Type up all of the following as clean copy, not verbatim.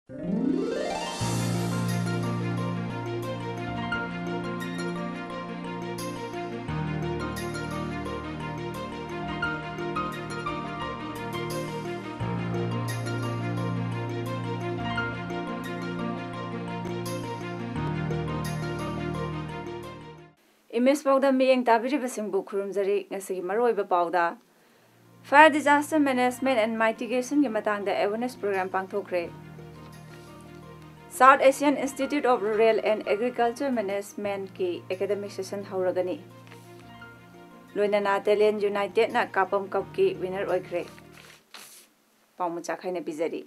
Image Paodam miyeng tabiribasingbu khurumjari ngasigi maroiba pauda Fire Disaster Management and Mitigation gi matangda awareness program pangthokre. South Asian Institute of Rural and Agriculture Management ki academic session hauragani. Loinana Talent United na Kapam Cup ki winner oikre. Paumucha khaina bizari.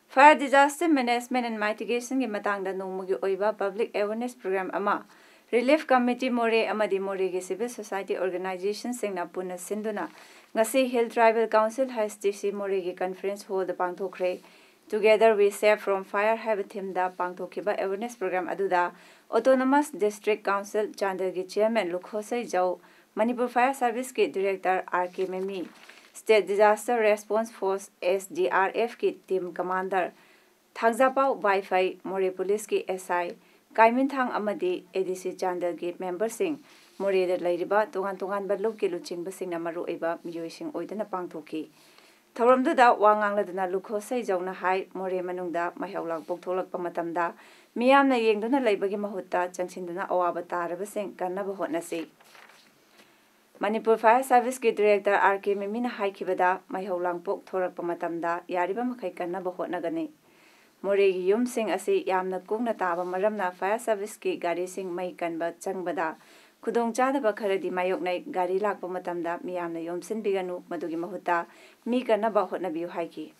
Fire Disaster Management and Mitigation gi matangda nongmugi oiba public awareness program ama Relief Committee More amadi More gi civil society organization singna puna sinduna ngasi Hill Tribal Council HSTC More gi conference hall da pangthokre. Together we save from fire have theme da pangthokhiba awareness program aduda Autonomous District Council Chandar gi chairman Lukhosai Jau, Manipur Fire Service ki director RK Memi, State Disaster Response Force SDRF ki team commander Thangjapau Wi-Fi More Police ki SI Kaimin Thang amadi ADC Chandar gi member sing More da lairiba tongan ba luk ki luchingba sing na maru iba miyoi sing oidana pangthokhi. Thauramduda wangangladuna Lukhosai Jauna hai More manungda mahaulang poktholakpa matamda miyamna yengduna laibagi mahutta changsinduna awaba tarabasing kannaba hotnasi. Manipur Fire Service ki director RK Mimina haikibada mahaulang poktholakpa matamda yariba makai kannaba hotnagani. More gi yum sing asi yamna kungna taba maramna Fire Service ki gari sing mai kanba changbada Kudong chadaba kharadi mayoknai gari lakpa matamda miyamna yomsin biganu madugi mahutta mi kannaba hotnabiyu haiki.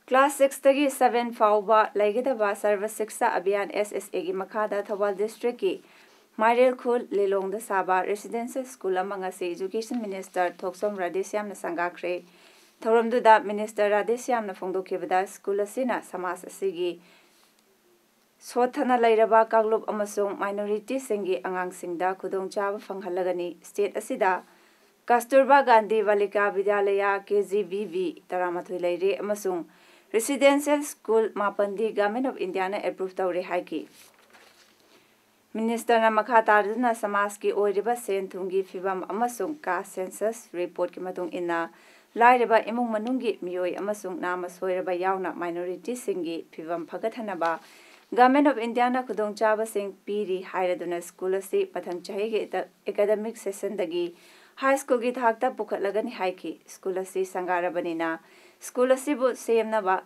Class 6 tagi 7 fauba laigidaba Sarva Shiksha Abhiyan SSA gi makhada Thawal District ki Mairel Khul Lelongda Saba Residential School amangasi Education Minister Thoksom Radhesyamna sangakre. Thauramduda Minister Radhesyamna phongdokhibada school asina samas asigi Sothana lairaba kaglub amasung minority singi angang singda kudong chaba fanghalagani state asida Kasturba Gandhi Balika Vidyalaya KGBV Taramathui laire amasung residential school mapandi Government of India na approve tawre haiki. Minister na makha tarduna samas ki oiriba sen thungi fibam amasung ka census report ki matung inna lairaba imung manungi miyoi amasung nama soiraba yauna minority singi fibam phagathanaba Government of India na kudong chaba sing piri hairaduna school asi pathang chahi ge academic session dagi high school gi thakta pukhatlagani haiki school asi sangarabani na school asi bu senaba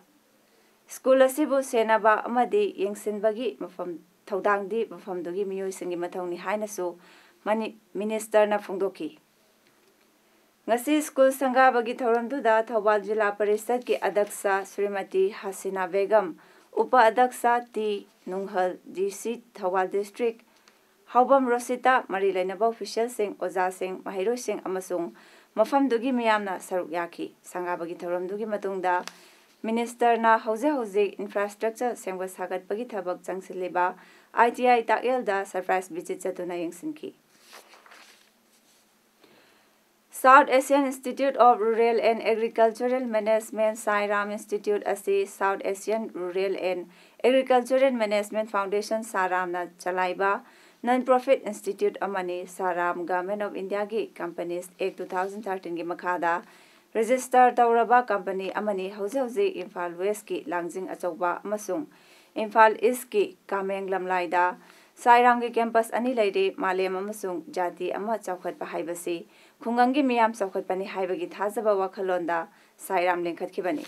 amadi yengsinbagi mafam thaudangdi mafam dugi miyoi singi mathongni hainasu mani minister na phongdoki. Ngasi school sangabagi thauramduda Thawal Jilla Parishad ki Adaksha Srimati Hasina Begum Upa Adaksha T Nunghal DC Thawal District Haubam Rosita Mari Lainaba official sing Oza sing Mahiro sing amasung mafam dugi miyamna saruk yaki sangabagi thauramdugi matungda minister na hauze infrastructure sengwa sagatpagi thabak changsiliba ITI Takyelda surprise visit chatuna yengsinki. South Asian Institute of Rural and Agricultural Management Sairam Institute asi South Asian Rural and Agricultural Management Foundation Saram na chalaiba non-profit institute amani Saram Government of India ki Companies Act 2013 gi makhada register tauraba company amani hauze Imphal West ki Langjing achauba amasung Imphal East ki Kameng Lamlaida Sairam ki campus ani laire Malem amasung jati ama chawkhatpa haibasi khungangi miyam chawkhatpani haibagi thajaba wakhalonda Sairam lengkhatkibani.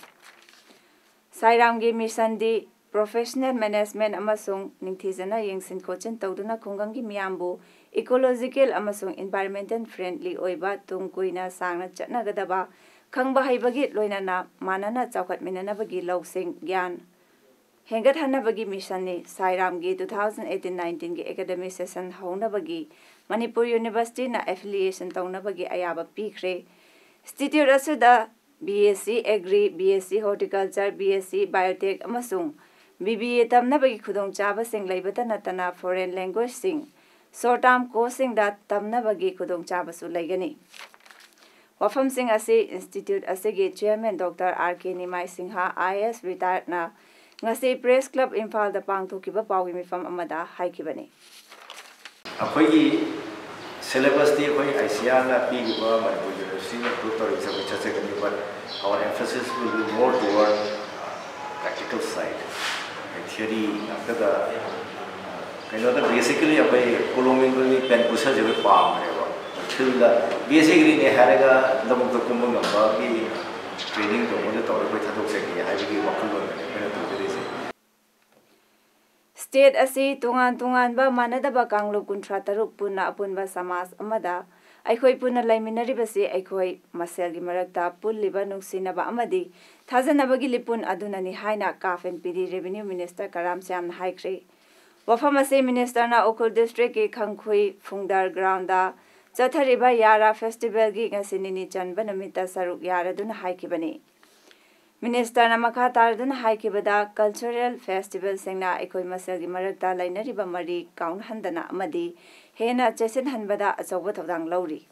Sairam gi mission di professional management amasung ningthijana yengsin coaching tawduna khungangi miyambu ecological amasung environmental friendly oiba tungkuina sangna chatnagadaba khangba haibagi loinana manana chawkhatminanabagi lawsing gyan Hengat Hanabagi mission ni Sairam gi 2018-19 gi academic session haunabagi Manipur University na affiliation taunabagi ayaba pikre. Institute asuda BSc Agri, BSc Horticulture, BSc Biotech amasung BBA tamnabagi khudong chaba sing laibata natana foreign language sing short term course sing da tamnabagi khudong chaba su laigani. Wafamsing asi Institute asigi Chairman Dr. R.K. Nimai Singha IS retired na ngasi Press Club Imphal da pangthokiba pawi mifam amada haikibani. Akhoi syllabus the akhoi ICR na pigiba Manipur University na tutor exam chachagani, but our emphasis will be more toward practical side. Theory after the basically abai kolomingly pen pusa jabe palm basically ne haraga lamuk to kumung ngamba bi training to mo to ko thadok se ki hai bi wakul lo ne to de se State asi tungan ba manadaba kanglu kuntra taruk puna apunba samas amada aikhoi puna laiminari basi aikhoi masel gi marakta pulliba nungsinaba amadi thajanabagi lipun adunani haina kafen pidi revenue minister karam syam haikre wafamase minister na Ukul district ki khangkhui fungdar ground da chathariba yara festival gi ngasinini chanba namita saruk yara dun haikibani. Minister na makha tardun haikibada cultural festival singna ekoi masel gi marakta lainariba mari kaun handana amadi hena chesin hanbada achoba thodang lauri.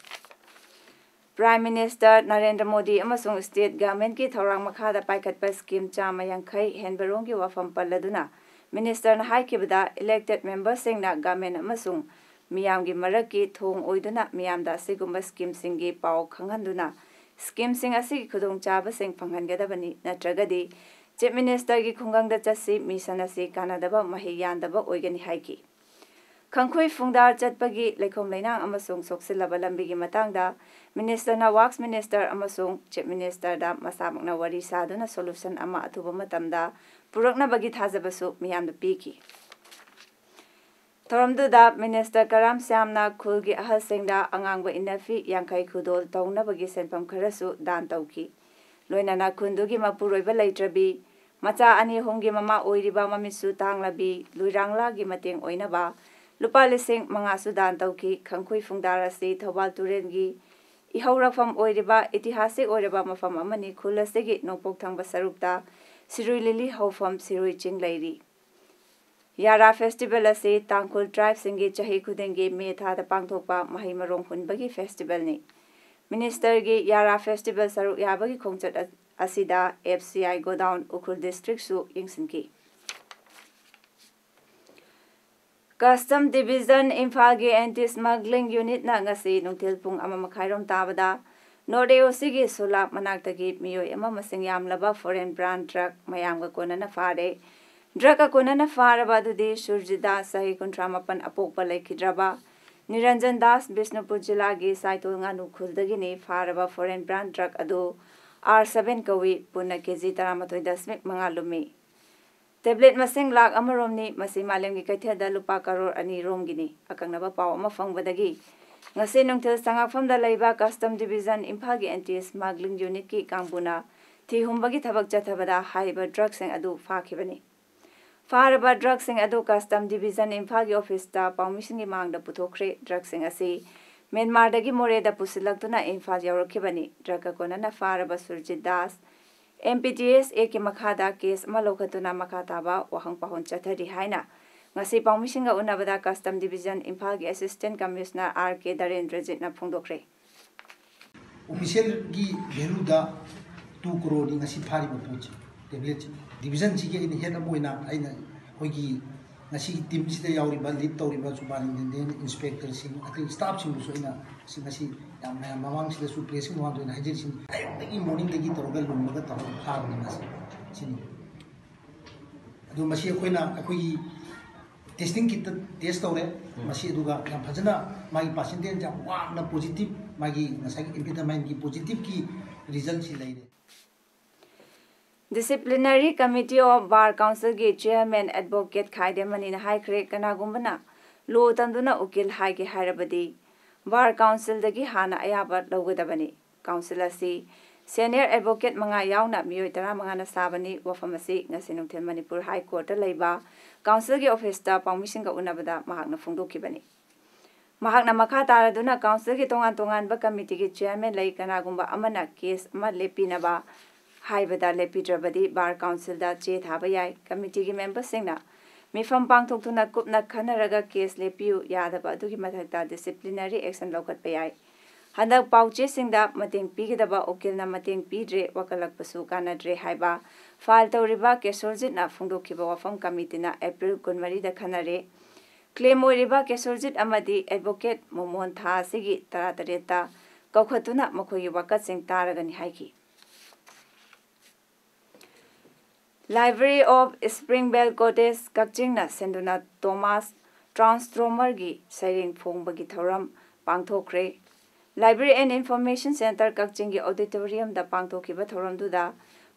Prime Minister Narendra Modi amasung state government ki thorang makha da paikhatpa scheme chama yankhai henbarong gi wafam palladuna Minister na haikibada elected members singna government amasung miyam gi maraki thong oiduna miyam da sigumba scheme singi pau khanghanduna scheme sing asi khudong chaba sing phanghangadabani natragadi chief minister gi khungang da chasi mission asi kanadaba mahiyandaba oigani haiki khangkhoi fungdar chatpagi lekhom leinang amasung soksilaba lambi gi matangda minister na works minister amasung chief minister da masamukna wari saduna solution ama athuba matamda purakna bagi thajabasu miyam da piki Thoramduda Minister Karam Syamna Khulgi Ahal Singda Angangba Inafi Yankai Khudol Tauna Bagi Senpam Karasu Dan Tauki Loinana Kundugi Mapuroiba Laitrabi Macha Ani Hongi Mama Oiriba Mamisu Tanglabi Luirangla Gi Mateng Oinaba Lupa Lising Mangasu Dan Tauki Khangkhui Fungdarasi Thobal Turengi Ihaurakfam Oiriba Itihasik Oiriba Mafam Amani Khulasigi Nopok Thangba Sarukta Sirui Lili Haufam Sirui Ching Lairi Yara Festival asi Tangkhul Tribe Singi Chahi Khudengi Me Tha da pangthokpa Mahi Marong Hunbagi Festival ni Minister gi Yara Festival saru yabagi khongchat asida FCI go down Ukul district su yingsinki Custom Division Imphal gi Anti Smuggling Unit na ngasi nungthil pung ama makhairom tabada Nordeo sigi sulap manaktagi miyoi ama masing yamlaba foreign brand truck mayamga konana fare Drug akonana farabadudi Surjida Sahi Kuntramapan Apokpa Laikidraba Niranjan Das Bishnupur Jilagi Saitol Nganu Khuldagini Faraba foreign brand drug adu R7 Kawi Puna Kezi Taramatoi Dasmik Mangalumi Tablet Masing Lak Amaromni Masi Malemgi Kaithada Lupa Karor Ani Romgini Akangnaba Paw Amafangbadagi Ngasi Nungtil Sangakfam da Laiba Custom Division Imphagi Anti Smuggling Unit ki Kangbuna Thi Humbagi Thabak Chathabada Haiba drugs and adu Fakibani Faraba drugs sing adu Custom Division Imphal office ta permission gi mang da puthokre drugs sing asi Myanmar dagi more da pusilaktuna Imphal yaurokibani drug konana Faraba Surjit Das MPTS ek makhada case malokhatuna makhata ba wahang pahon chathari haina ngasi permission ga unabada Custom Division Imphal gi Assistant Commissioner RK Darendrajit na phongdokre official gi value da 2 crore ngasi phari ba pochi tablet division chi ke ni hena moina aina hoigi ngasi team chi da yauri ba lead tori ba superintendent inspector sing ati staff sing so ina sing ngasi yamna mamang chi da su placing wan do na hajir sing ai morning dagi torogal lum ga tor khar ni ngasi sini adu masi koina akoi testing kit test tore masi duga yam phajana magi percentage ja wa na positive magi ngasai impediment ki positive ki result chi lai Disciplinary Committee of Bar Council gi Chairman Advocate Khaidemani na High Crek Kanagumbana Lo Tanduna Ukil High gi Harabadi Bar Council dagi Hana Ayabat Logadabani Council asi Senior Advocate Manga Yauna Miyoi Tara Mangana Sabani Wafamasi Ngasinungtil Manipur High Court Laiba Council gi Office ta Permission ga Unabada Mahakna Fungdokibani Mahakna Makha Taraduna Council gi Tongan ba Committee gi Chairman Lai Kanagumba Amana case ma lepinaba Haibada Lepidrabadi Bar Council da Che Thabayai Committee gi members singna Mifam Pangtokuna Kupna Khanaraga case lepiu Yadaba Dugi Mathakta disciplinary action lokat payai Handak pauchesingda mateng pigidaba okilna mateng pidre wakalakpasu kanadre haiba file tawriba kesorjit na phungdokiba wafam committee na April 12 da khanare claim oiriba kesorjit amadi advocate momon tha sigi taratareta kaukhatuna makhoyi wakatsing taragani haiki. Library of Springbell Cottage Kakchingna Senduna Thomas Transtromer gi Sairing Phongbagi Thoram Pangthokre Library and Information Center Kakchingi Auditorium da Pangthokiba Thoram duda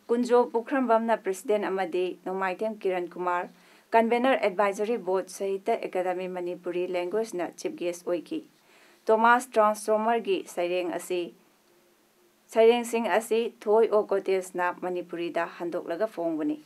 Kunjo Pukhrambamna President Amadi Nomaitem Kiran Kumar Convener Advisory Board Sahita Academy Manipuri Language na Chief Guest Oiki Thomas Transtromer gi Sairing Sing asi Thoi o Cottage na Manipuri da handoklaga phongbani.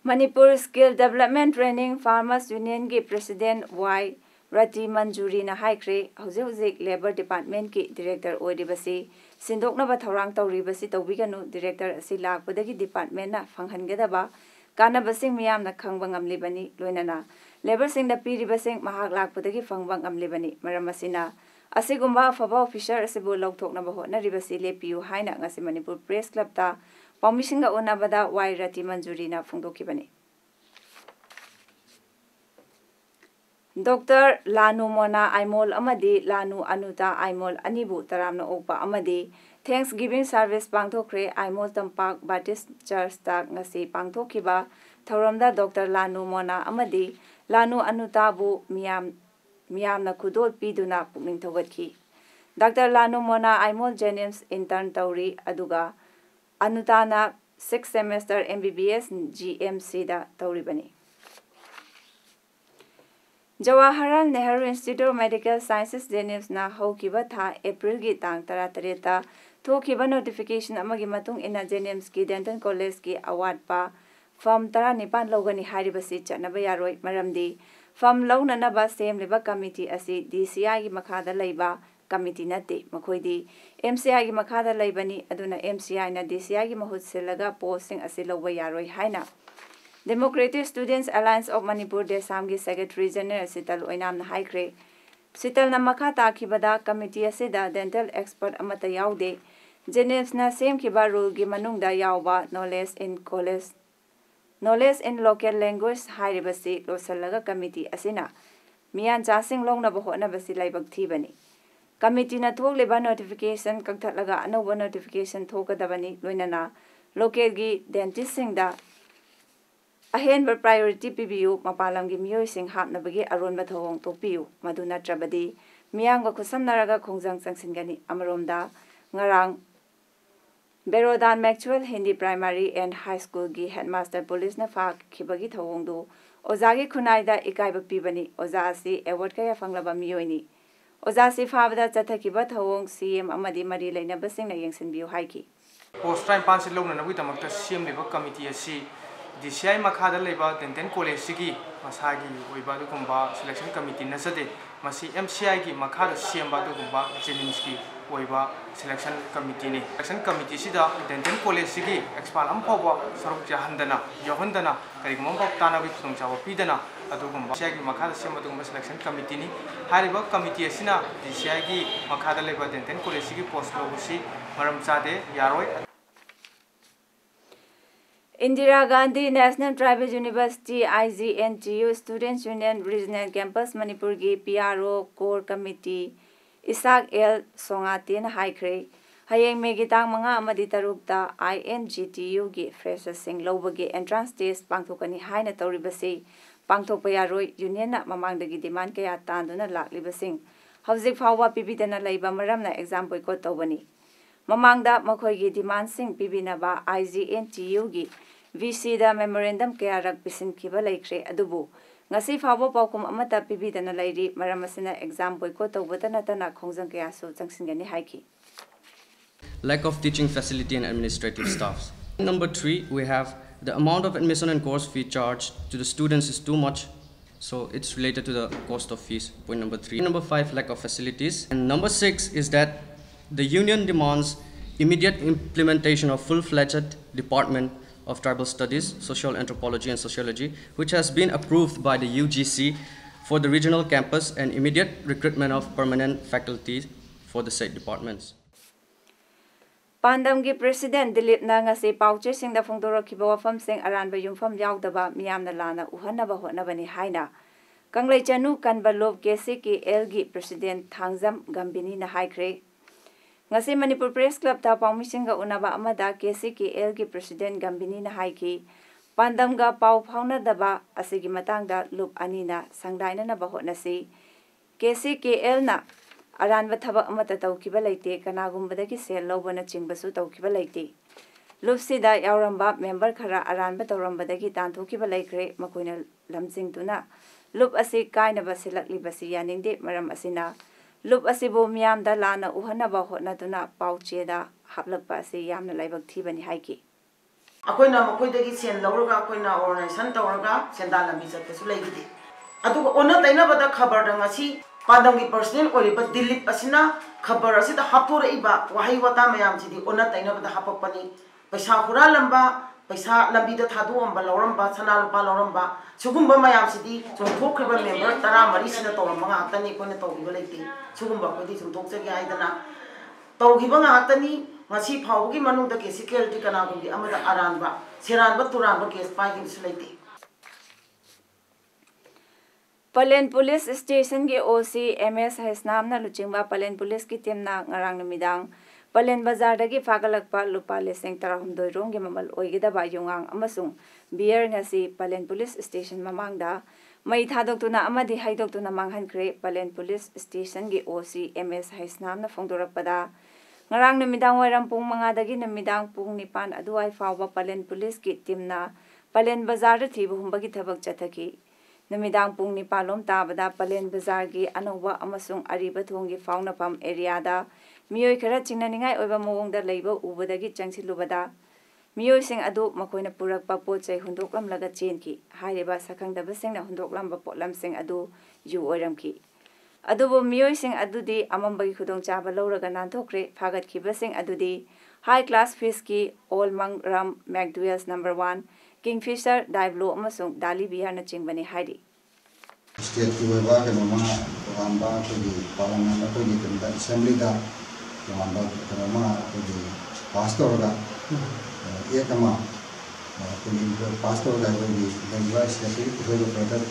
Manipur Skill Development Training Farmers Union gi President Y. Rati Manjuri na haikre hauzik Labor Department ki Director oidibasi sindoknaba thorang tawribasi tawbiganu Director asi lakpadagi department na phanghangadaba kanabasing miyamna khangba ngamlibani loinana labor singda piribasing mahak lakpadagi phangba ngamlibani maramasina asigumba afaba officer asibu lawthoknaba hotnaribasi lepiu haina ngasi Manipur Press Club ta pawmisinga onabada Y. Rati Manjuri na phungdokibani. Dr. Lanu Mona Aimol Amadi Lanu Anuta Aimol Anibu Taramna Opa Amadi Thanksgiving Service Pangthokre Aimol Tampak Baptist Church ta ngasi pangthokiba Thoramda Dr. Lanu Mona Amadi Lanu Anuta bu miyamna khudol piduna pukning thogatki. Dr. Lanu Mona Aimol Jennings intern tawri aduga Anutana 6th semester MBBS GMC da tawribani. Jawaharlal Nehru Institute of Medical Sciences Jennings na haukiba tha April gi tang 13 thokiba notification amagi matung ina Jennings ki Dental College ki award pa form 19 logani haribasi chanaba yaroi maramdi form launanaba semliba committee asi DCI gi makhada leiba committee nate makhoidi MCI gi makhada leibani aduna MCI na DCI gi mahut selaga posting asi loba yaroi haina Democratic Students Alliance of Manipur Desamgi Secretary General Sital Oinam Haikre Sital Namaka Takibada Committee Asida Dental Expert Amata Yaude Jennings na same kiba rule gi manungda yauba knowledge in local language hairibasi losalaga committee asina miyan jasing longna bahona basi laibak thibani committee na thokleba notification kakthatlaga anoba notification thokadabani loinana local gi dentist singda Ahenba priority PBU mapalamgi miyoi sing hapnabagi aronba thawong tokpiu maduna trabadi miyangga khusamnaraga khongjang changsingani amaromda ngarang Berodan Maxwell Hindi Primary and High School gi Headmaster Police na fa khibagi thawongdu ozagi khunaida ikaiba pibani ozasi award kaya fanglaba miyoini ozasi fabada chathakiba thawong CM amadi mari leina basing na yengsinbiu haiki post time pansil longna nawi tamakta CM leba committee asi DCI makhada leba Dental College sigi masagi oiba dugumba selection committee nasade masi MCI gi makhada CM ba dugumba Jennings gi oiba selection committee ni selection committee sida Dental College sigi expal am phawa saruk jahandana yohandana karigum bak tana bi tung chawa pidana adugumba DCI gi makhada CM dugumba selection committee ni hariba committee asina DCI gi makhada leba Dental College sigi post lobusi maram chade yaroi Indira Gandhi National Tribal University IGNTU Students Union Regional Campus Manipur gi PRO Core Committee Isak L Songatin Haikre Hayeng Megitang mga amadi tarukta INGTU gi freshers sing lobagi entrance test pangthokani haina tawribasi pangthokpayaroi union na mamangdagi demand kaya tanduna laklibasing hauzik phawwa pibidana leiba maramna exam boycott tawbani mamangda makhoigi demand sing pibinaba IGNTU gi VC da memorandum kaya rak bisin kiba laikre adubu ngasi phawbo paukum amata pibidana lairi maramasina exam boycott tawbata tana khongjang kaya su changsingani haiki lack of teaching facility and administrative staffs. Number 3, we have the amount of admission and course fee charged to the students is too much, so it's related to the cost of fees. Point number 3. Number 5, lack of facilities. And number 6 is that the union demands immediate implementation of full-fledged Department of Tribal Studies, Social Anthropology and Sociology, which has been approved by the UGC for the regional campus and immediate recruitment of permanent faculty for the said departments. Paodam ki President Dilip na ngasi pauche sing da phongdorakiba wafam sing aranba yumfam yaudaba miyamna lana uhanaba hotnabani haina Kanglai Chanu Kanbalov KCKL gi President Thangjam Gambini na haikre ngasi Manipur Press Club ta paumisinga unaba amada KCKL gi President Gambini na haiki Paodam ga pau phauna daba asigi matangda loop anina sangdaina na bahotnasi KCKL na aranba thabak amata tawkiba leite kanagumbadagi sel lobana chingbasu tawkiba leite loop sida yauramba member khara aranba tawrambadagi tanthokiba leikre makoina lamjingtuna loop asi kainaba silakli basi yaningde maram asina loop asibo miyamda lana uhanaba hotnatuna paucheda haplakpa asi yamna laibak thibani haiki akoina makoidagi sen lawraga akoina organization tawraga senda lambi chatsu leigidi adu ona taina bada khabar da ngasi Paodam gi personal oriba Dilip asina khabar asida hapura iba wahai wata mayam sidi ona taina bada hapakpani paisa hura lamba paisa lambi da thadu amba lawramba sana lupa lawramba sugumba mayam sidi chongthokkhaba member tara mari sina tawramba ngakani koina tawgiba leiti sugumba kodi chongthokchagi aidana tawgiba ngakani ngasi phawgi manungda KCKL ti kana gumbi amada aranba seranba turanba case paigi bisuleti Palen Police Station ki OC MS Haisnam na luchingba Palen Police ki team na ngarang namidang Palen Bazar dagi fagalakpa lupa leseng tarahumdoi rong gi mamal oigida ba yungang amasung beer ngasi Palen Police Station mamangda mai thadok amadi haidok tuna manghan kre Palen Police Station gi OC MS Haisnam na phongdorakpada ngarang namidang wairam pung manga dagi namidang pung nipan aduai fawba Palen Police ki team na Palen Bazar da thibu humbagi thabak chathaki Namidang pung nipalom tabada Palen Bazar gi anoba amasung ariba thongi faunapam area da miyoi khara chingnaningai oiba mawongda leiba ubadagi changsilubada miyoi sing adu makoina purakpa pochai hundoklamlaga chenki hairiba sakhangdaba singna hundoklamba potlam sing adu yu oiramki adubo miyoi sing adudi amambagi khudong chaba lawraga nanthokre phagatkiba sing adudi high class fish ki Olmang Ram McDowell's number 1 Kingfisher Daiblo amasung Dali Bihar na chingbani hairi State ki weba ke mama ramba ko di parliament ko di tempat assembly da ramba ko mama ko di pastor da ye kama ko di pastor da ko di lengua state ko do brother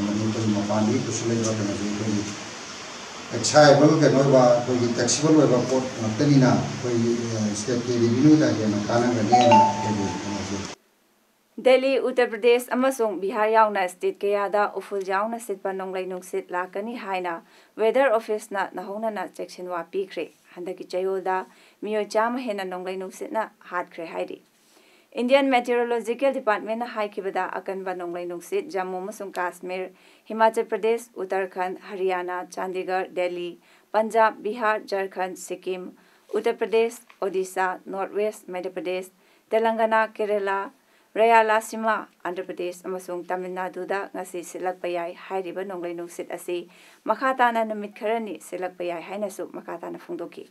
mani ko mapani ko sule da ko di accessible ke no ba ko di taxable weba port natanina ko state ki revenue da ye na kana ga ne na Delhi, Uttar Pradesh, amasung Bihar yauna state kayada uful yauna sitpa nonglai nungsit lakani haina weather office na nahona na section wa pikre handaki chayolda miyo jam hena nonglai nungsit na hatkre haidi Indian Meteorological Department na haikibada akanba nonglai nungsit Jammu amasung Kashmir, Himachal Pradesh, Uttarakhand, Haryana, Chandigarh, Delhi, Punjab, Bihar, Jharkhand, Sikkim, Uttar Pradesh, Odisha, Northwest, Madhya Pradesh, Telangana, Kerala Rayalaseema, Andhra Pradesh, amasung Tamil Nadu da ngasi silakpa yai hairiba nonglai nungsit asi makhatana namit kharani silakpa yai haina su makhatana phongdoki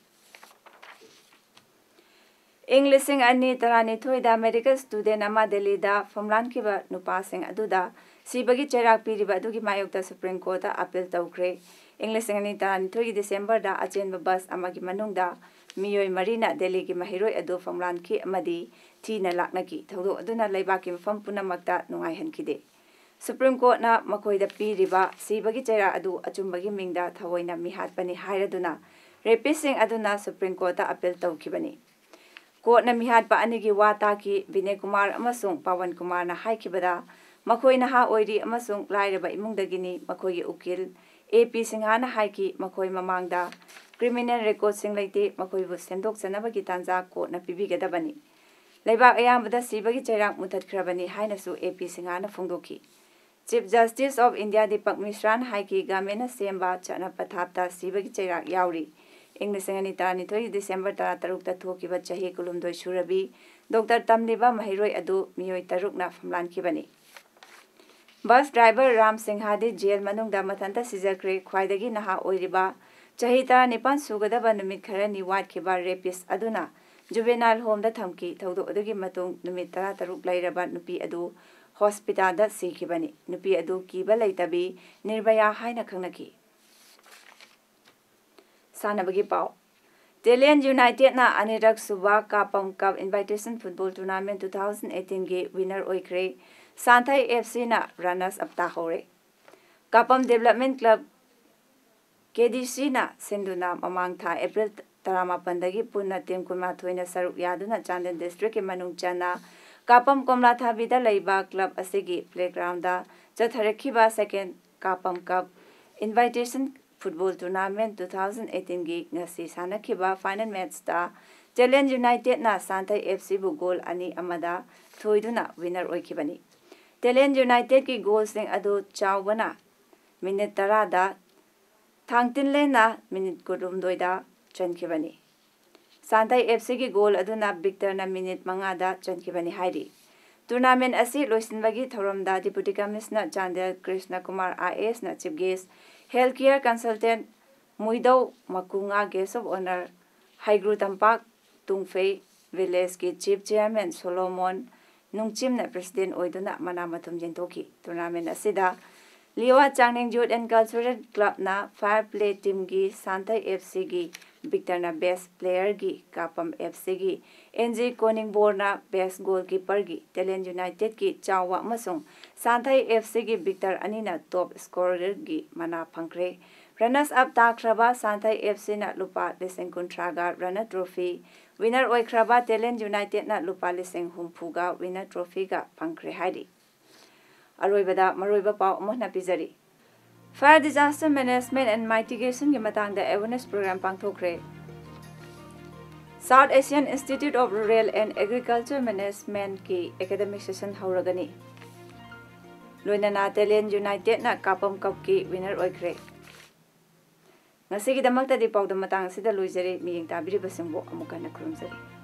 English sing ani tarani thoida medical student ama Delhi da famlan kiba nupa sing aduda sibagi cherak piriba adugi mayokta Supreme Court da appeal tawkre English sing ani tarani thoi December da achenba bus amagi manungda miyoi marina Delhi ki mahiroi adu famlan ki amadi Tina laknaki thaudo aduna laibaki mafam punamakta nungai hankide Supreme Court na makoida piriba sibagi chaira adu achumbagi mingda thawoina mihatpani hairaduna rapist aduna Supreme Court ta appeal tawkibani Court na mihatpa anigi wata ki Vinay Kumar amasung Pawan Kumar na haikibada makoina ha oiri amasung lairaba imungdagini makoigi ukil AP Singha na haiki makoi mamangda criminal record sing leite makoibu semdok chanabagi tanja Court na pibigadabani Laibak ayambada sibagi chairak mutatkrabani hainasu AP Singhana phongdoki Chief Justice of India Deepak Mishra haiki gamena semba chana pathapta sibagi chairak yauri English singani tarani thoi December 13 ta thokiba chahi kulumdoi surabi Dr. Tamliba mahiroi adu miyoi taruk na famlan kibani Bus driver Ram Singhadi jail manungda mathanta sijakre khwaidagi naha oiriba chahi 19 sugadaba numit kharani wat khiba rapist aduna Juvenile home da thamki thaudo adugi matung numit 13 lairaba nupi adu hospital sikibani nupi adu kiba leitabi nirbaya haina khangnaki sanabagi pau Dalian United na anirak suba kapam cup invitation football tournament 2018 ge winner oikre Santhai FC na runners up ta hore kapam development club KDC na senduna mamang tha April tarama pandagi punna team kuma thoina saruk yaduna Chandel district ke manung chana kapam komla tha bida leiba club asigi playground da chatharekhiba second kapam cup invitation football tournament 2018 gi ngasi sanakhiba final match da Dalian United na Santhai FC bu goal ani amada thoiduna winner oikhibani Dalian United ki goal sing adu chawbana minute 10 da thangtin lena minute kurum doida chankibani Santhai FC ki goal aduna Victor na minute 5 da chankibani hairi tournament asi loisinbagi thoramda deputy commissioner Chandel Krishna Kumar IAS na chief guest healthcare consultant Muidau Makunga guest of honor Haigru Tampak Tungfei village ki chief chairman Solomon Nungchim na president oiduna manamatum jentoki tournament asida Liwa Changning Youth and Cultural Club na Fire Play Team gi Santhai FC gi Victor na best player gi Kapam FC gi NG Koningborn na best goalkeeper gi Dalian United ki Chawa masung Santhai FC gi Victor anina top scorer gi mana phangkre runners up takraba Santhai FC na lupa liseng kuntraga runner trophy winner oikraba Dalian United na lupa liseng humpuga winner trophy ga phangkre haidi Aroibada maroiba pau mohna pizari Fire Disaster Management and Mitigation ki matangda awareness program pangthokre South Asian Institute of Rural and Agriculture Management ki academic session hauragani Loinana Dalian United na kapam cup ki winner oikre Ngasi ki damakta di Paodam matang sida loijari miyeng tabiri basingbo amukan na krumzari